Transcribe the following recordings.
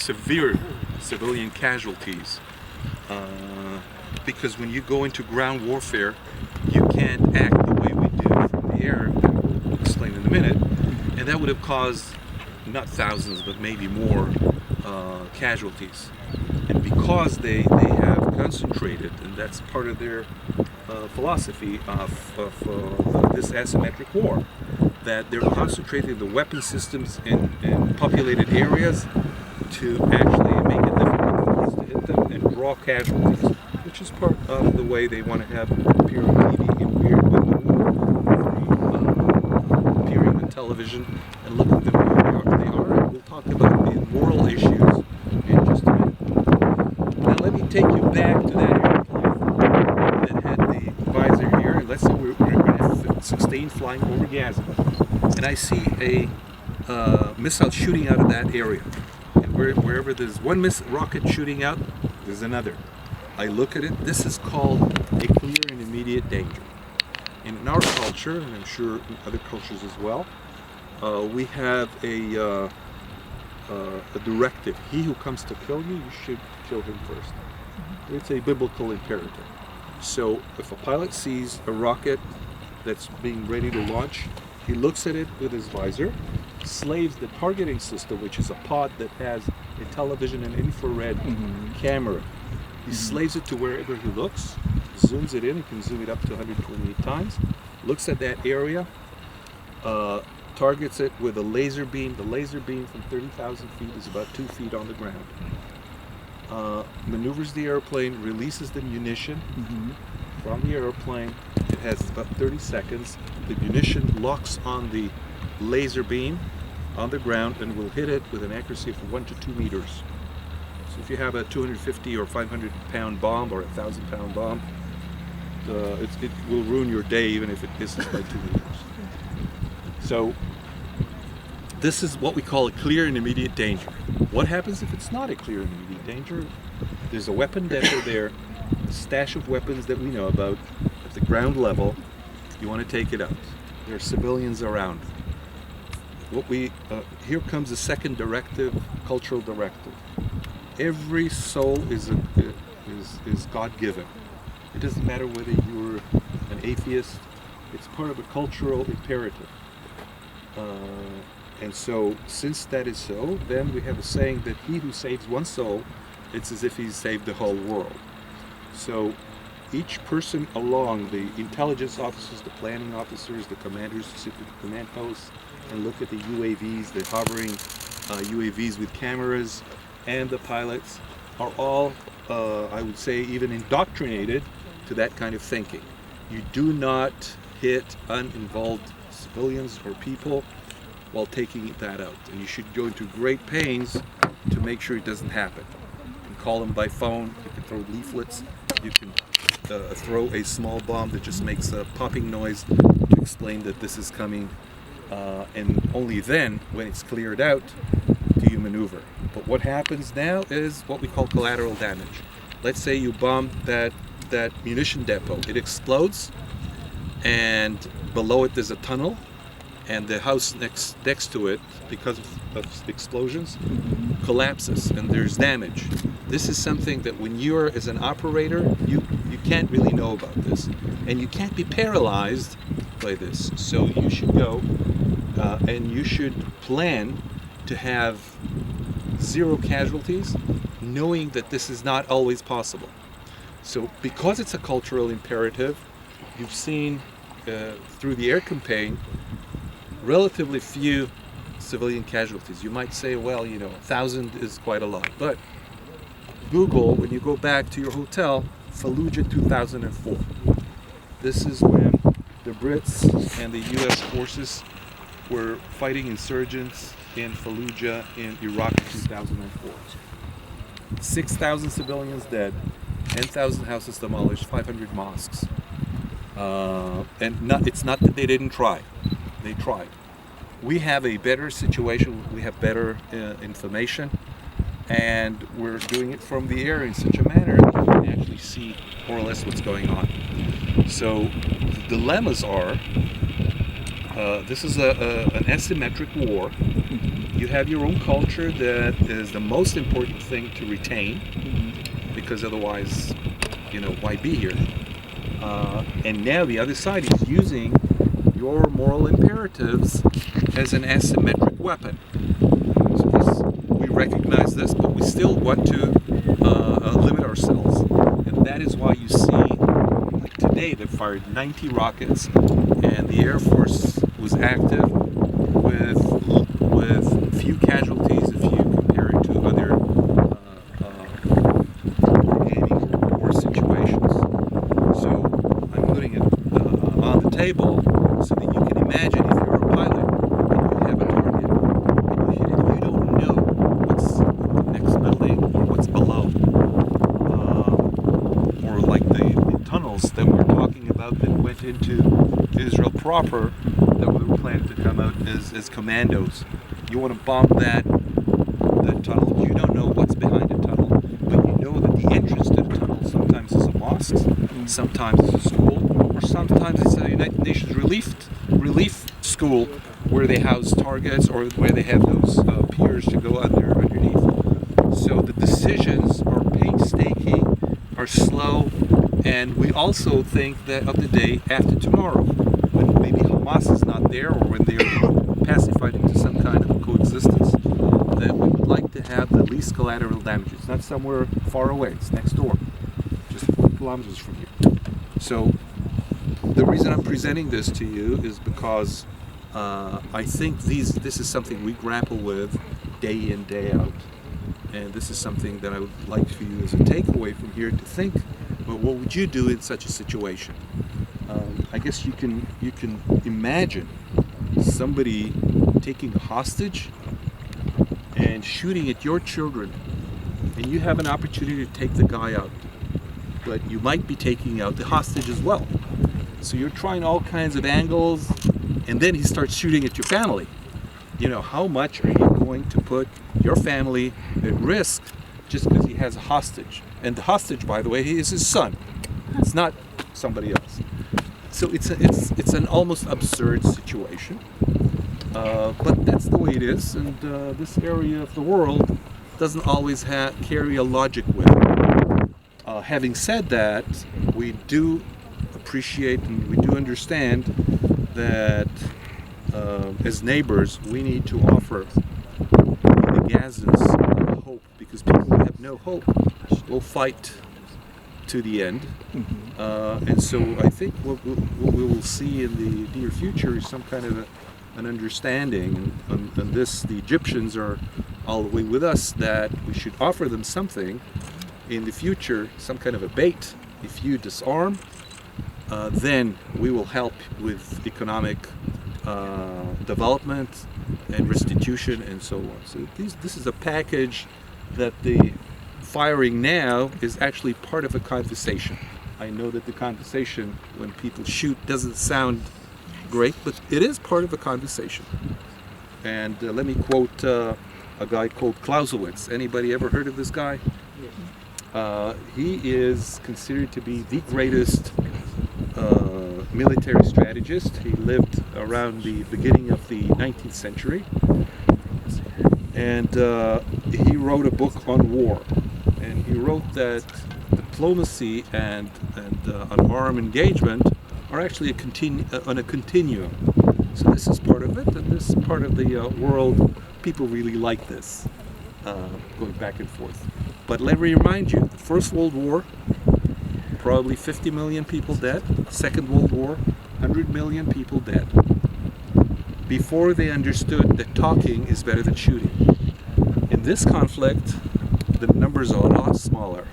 severe civilian casualties. Because when you go into ground warfare, you can't act the way we do from the air, that we'll explain in a minute, and that would have caused not thousands, but maybe more casualties. And because they have concentrated, and that's part of their philosophy of this asymmetric war, that they're concentrating the weapon systems in populated areas to actually make it difficult for us to hit them and draw casualties, which is part of the way they want to have appear on TV in weird appearing on television and look at them who they are. And we'll talk about the moral issues in just a minute. Now let me take you back to that airplane that had the visor here. Let's say we're at F-16 flying over Gaza, and I see a missile shooting out of that area. And wherever there's one rocket shooting out, there's another. I look at it. This is called a clear and immediate danger. And in our culture, and I'm sure in other cultures as well, we have a directive. He who comes to kill you, you should kill him first. It's a biblical imperative. So if a pilot sees a rocket that's being ready to launch, he looks at it with his visor, slaves the targeting system, which is a pod that has a television and infrared camera. He slaves it to wherever he looks, zooms it in, he can zoom it up to 128 times, looks at that area, targets it with a laser beam. The laser beam from 30,000 feet is about 2 feet on the ground. Maneuvers the airplane, releases the munition from the airplane. It has about 30 seconds. The munition locks on the laser beam on the ground and will hit it with an accuracy of 1 to 2 meters. So if you have a 250 or 500 pound bomb or a 1,000 pound bomb, it will ruin your day even if it misses by 2 meters. So this is what we call a clear and immediate danger. What happens if it's not a clear and immediate danger? There's a weapon depot there, a stash of weapons that we know about at the ground level. You want to take it out. There are civilians around. Here comes the second directive, cultural directive. Every soul is God-given. It doesn't matter whether you're an atheist. It's part of a cultural imperative. And so, since that is so, then we have a saying that he who saves one soul, it's as if he's saved the whole world. So, each person along, the intelligence officers, the planning officers, the commanders who sit at the command posts and look at the UAVs, the hovering UAVs with cameras, and the pilots are all, I would say, even indoctrinated to that kind of thinking. You do not hit uninvolved civilians or people while taking that out. And you should go into great pains to make sure it doesn't happen. You can call them by phone, you can throw leaflets, you can throw a small bomb that just makes a popping noise to explain that this is coming. And only then, when it's cleared out, do you maneuver. But what happens now is what we call collateral damage. Let's say you bomb that munition depot. It explodes, and below it there's a tunnel, and the house next to it, because of explosions, collapses, and there's damage. This is something that when you're as an operator, you can't really know about this, and you can't be paralyzed by this. So you should go and you should plan to have 0 casualties, knowing that this is not always possible. So because it's a cultural imperative, you've seen through the air campaign relatively few civilian casualties. You might say, well, 1,000 is quite a lot. But Google, when you go back to your hotel, Fallujah 2004. This is when the Brits and the US forces were fighting insurgents in Fallujah in Iraq in 2004. 6,000 civilians dead, 10,000 houses demolished, 500 mosques. It's not that they didn't try. They tried. We have a better situation. We have better information, and we're doing it from the air in such a manner that you can actually see more or less what's going on. So the dilemmas are, this is an asymmetric war. You have your own culture that is the most important thing to retain, because otherwise, why be here? And now the other side is using your moral imperatives as an asymmetric weapon. So we recognize this, but we still want to limit ourselves. And that is why you see, like today, they fired 90 rockets, and the Air Force was active with few casualties if you compare it to other war situations. So I'm putting it on the table so that you can imagine if you're a pilot and you have a target and you hit it, you don't know what's the next building or what's below. Or like the tunnels that we're talking about that went into Israel proper, that were planned to come out as commandos. You want to bomb that tunnel. You don't know what's behind the tunnel, but you know that the entrance to the tunnel sometimes is a mosque, sometimes it's a school, or sometimes it's a United Nations relief school where they house targets or where they have those piers to go underneath. So the decisions are painstaking, are slow, and we also think that of the day after tomorrow, when maybe Hamas is not there or when they are pacified into some kind of coexistence, that we would like to have the least collateral damage. It's not somewhere far away, it's next door, just 4 kilometers from here. So the reason I'm presenting this to you is because I think this is something we grapple with day in, day out. And this is something that I would like for you as a takeaway from here to think, well, what would you do in such a situation? I guess you can imagine somebody taking a hostage and shooting at your children, and you have an opportunity to take the guy out, but you might be taking out the hostage as well. So you're trying all kinds of angles, and then he starts shooting at your family. How much are you going to put your family at risk just because he has a hostage? And the hostage, by the way, is his son. It's not somebody else. So it's an almost absurd situation. But that's the way it is, and this area of the world doesn't always carry a logic with it. Having said that, we do appreciate and we do understand that as neighbors, we need to offer the Gazans hope, because people who have no hope will fight to the end. And so I think what we will see in the near future is some kind of an understanding, and this, the Egyptians are all the way with us, that we should offer them something in the future, some kind of a bait. If you disarm, then we will help with economic development and restitution and so on. So this is a package that the firing now is actually part of a conversation. I know that the conversation when people shoot doesn't sound great, but it is part of a conversation. And let me quote a guy called Clausewitz. Anybody ever heard of this guy? He is considered to be the greatest military strategist. He lived around the beginning of the 19th century, and he wrote a book on war. And he wrote that diplomacy and an armed engagement are actually on a continuum. So this is part of it, and this part of the world, people really like this, going back and forth. But let me remind you, the First World War, probably 50 million people dead. Second World War, 100 million people dead. Before they understood that talking is better than shooting. In this conflict, the numbers are a lot smaller.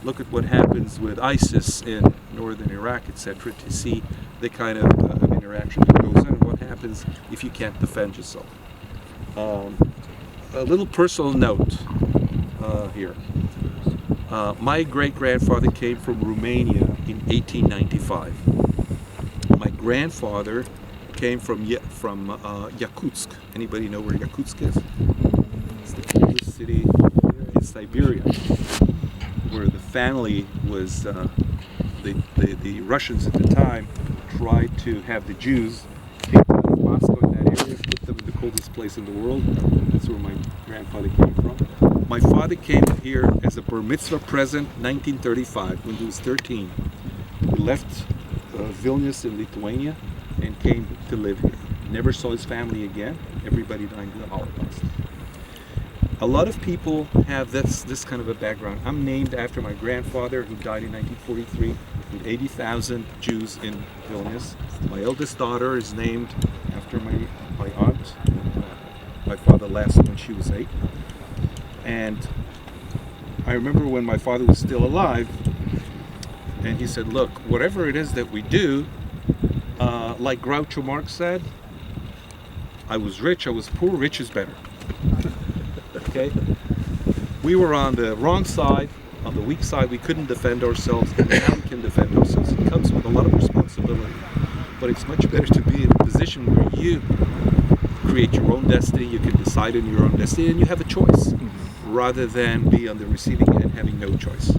Look at what happens with ISIS in northern Iraq, etc., to see the kind of interaction that goes on, and what happens if you can't defend yourself. A little personal note here. My great-grandfather came from Romania in 1895. My grandfather came from Yakutsk. Anybody know where Yakutsk is? It's the oldest city in Siberia, where the family was, the Russians at the time tried to have the Jews take out of Moscow in that area, put them in the coldest place in the world, That's where my grandfather came from. My father came here as a bar mitzvah present, 1935, when he was 13. He left Vilnius in Lithuania and came to live here. Never saw his family again. Everybody died in the Holocaust. A lot of people have this kind of a background. I'm named after my grandfather, who died in 1943 with 80,000 Jews in Vilnius. My eldest daughter is named after my aunt. My father left when she was 8. And I remember when my father was still alive, and he said, look, whatever it is that we do, like Groucho Marx said, I was rich, I was poor, rich is better. Okay? We were on the wrong side, on the weak side. We couldn't defend ourselves, and now we can defend ourselves. It comes with a lot of responsibility, but it's much better to be in a position where you create your own destiny, you can decide on your own destiny, and you have a choice, rather than be on the receiving end having no choice.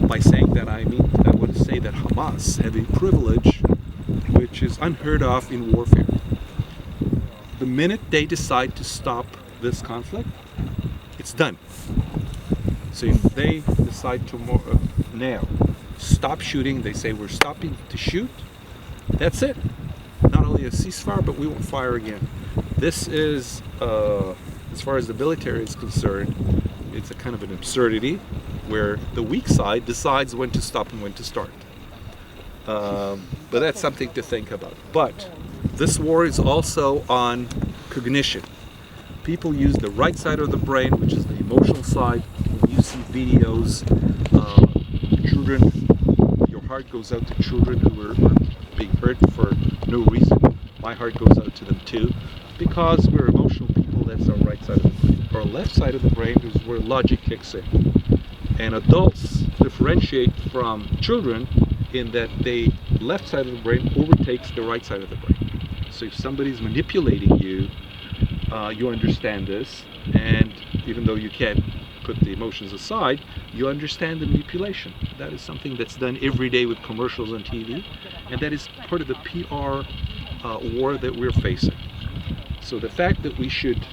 By saying that, I want to say that Hamas have a privilege which is unheard of in warfare. The minute they decide to stop this conflict, it's done. So if they decide tomorrow, now, stop shooting, they say we're stopping to shoot, that's it. Not only a ceasefire, but we won't fire again. This is, as far as the military is concerned, it's a kind of an absurdity where the weak side decides when to stop and when to start. But that's something to think about. But this war is also on cognition. People use the right side of the brain, which is the emotional side. When you see videos, children, your heart goes out to children who are being hurt for no reason. My heart goes out to them too, because we're emotional people. That's our right side of the brain. Our left side of the brain is where logic kicks in. And adults differentiate from children in that the left side of the brain overtakes the right side of the brain. So if somebody's manipulating you, you understand this, and even though you can't put the emotions aside, you understand the manipulation. That is something that's done every day with commercials on TV, and that is part of the PR war that we're facing. So the fact that we should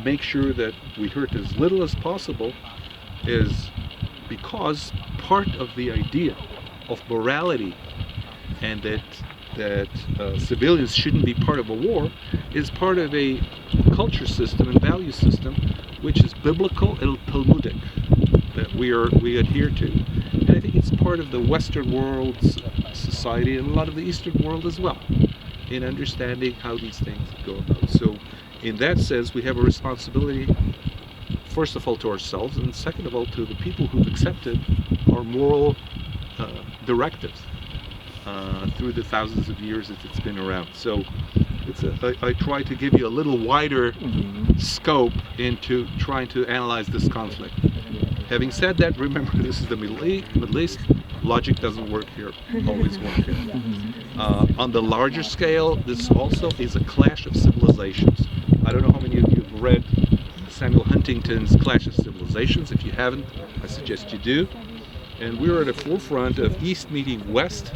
make sure that we hurt as little as possible is because part of the idea of morality and that civilians shouldn't be part of a war is part of a culture system and value system which is biblical and Talmudic that we adhere to. And I think it's part of the Western world's society and a lot of the Eastern world as well in understanding how these things go about. So in that sense, we have a responsibility, first of all, to ourselves, and second of all, to the people who've accepted our moral directives through the thousands of years that it's been around. So I try to give you a little wider scope into trying to analyze this conflict. Having said that, remember this is the Middle East. Logic doesn't work here, always work here. On the larger scale, this also is a clash of civilizations. I don't know how many of you have read Samuel Huntington's Clash of Civilizations. If you haven't, I suggest you do. And we're at the forefront of East meeting West,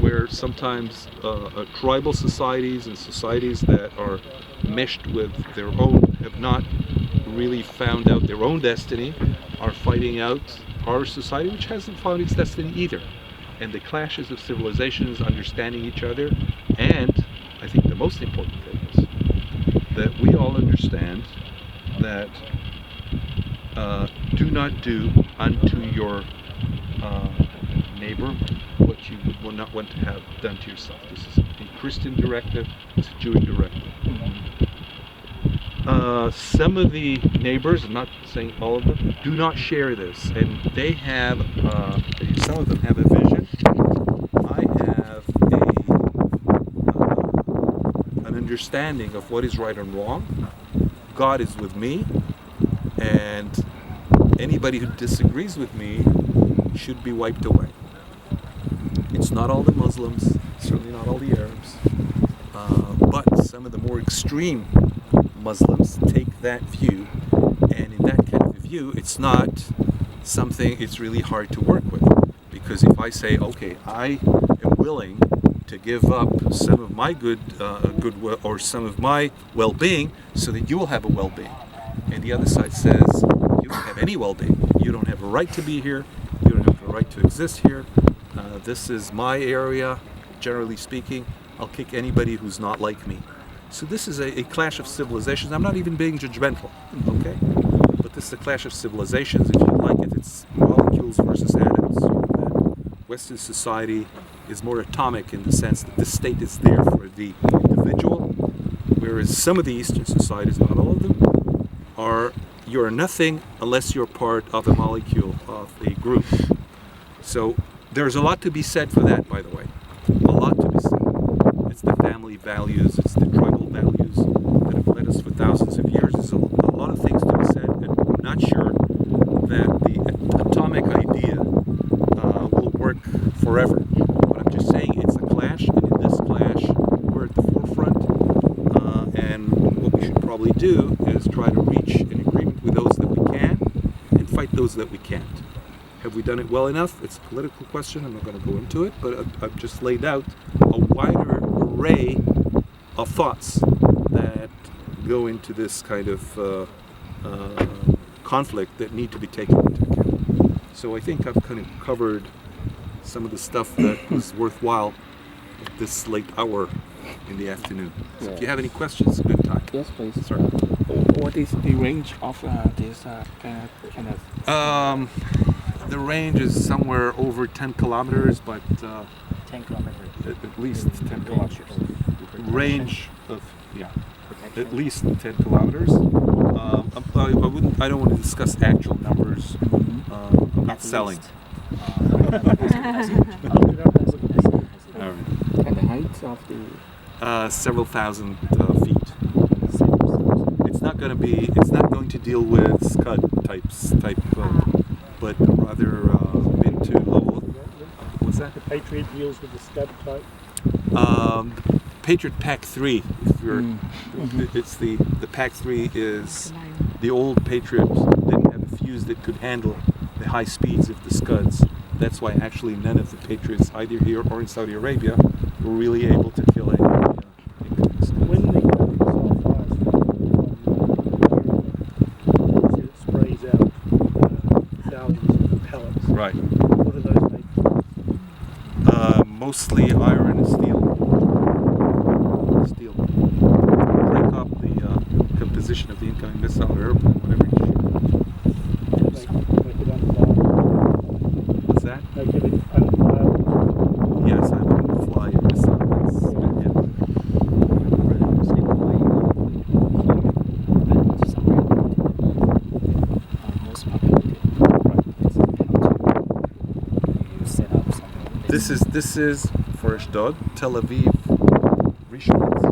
where sometimes tribal societies and societies that are meshed with their own, have not really found out their own destiny, are fighting out our society, which hasn't found its destiny either. And the clashes of civilizations, understanding each other, and I think the most important thing is that we all understand that do not do unto your neighbor what you would not want to have done to yourself. This is a Christian directive, it's a Jewish directive. Some of the neighbors, I'm not saying all of them, do not share this, and they have, some of them have a vision. I have an understanding of what is right and wrong. God is with me, and anybody who disagrees with me should be wiped away. It's not all the Muslims, certainly not all the Arabs, but some of the more extreme Muslims take that view, and in that kind of a view, it's not something it's really hard to work with. Because if I say, okay, I am willing to give up some of my goodwill or some of my well-being so that you will have a well-being. And the other side says, you don't have any well-being. You don't have a right to be here. You don't have a right to exist here. This is my area, generally speaking. I'll kick anybody who's not like me. So this is a clash of civilizations. I'm not even being judgmental, okay? But this is a clash of civilizations. If you like it, it's molecules versus atoms. You know that Western society is more atomic in the sense that the state is there for the individual, whereas some of the Eastern societies, not all of them, are you're nothing unless you're part of a molecule, of a group. So there's a lot to be said for that, by the way. A lot to be said. It's the family values, it's the tribal values that have led us for thousands of years. There's a lot of things to be said, and I'm not sure that the atomic idea will work forever. But I'm just saying it's a clash, and in this clash, we're at the forefront. And what we should probably do is try to reach an agreement with those that we can and fight those that we can't. Have we done it well enough? It's a political question. I'm not going to go into it, but I've just laid out a wider array of thoughts that go into this kind of conflict that need to be taken into account. So I think I've kind of covered some of the stuff that was worthwhile at this late hour in the afternoon. So if you have any questions, good time. Yes, please. Sir. What is the range of this kind of? The range is somewhere over 10 kilometers, but 10 kilometers. at least 10 kilometers. Range of, yeah, at least 10 kilometers. I don't want to discuss actual numbers. I'm not selling. And the height of the? Several thousand feet. It's not going to deal with Scud type, but rather mid to low. What's that? The Patriot deals with the Scud type. The Patriot Pack 3. If you're, it's the Pack 3 is the old Patriot didn't have a fuse that could handle the high speeds of the Scuds. That's why actually none of the Patriots, either here or in Saudi Arabia, were really able to kill any incoming Scuds. When the missile fires from it sprays out thousands of pellets. Right. What are those made from? Mostly iron and steel. Break up the composition of the incoming missile or airplane, whatever you shoot. Make it unflyable. What's that? Make it unflyable. Yes, I wouldn't fly a missile. This is for Ashdod, Tel Aviv, Rishon.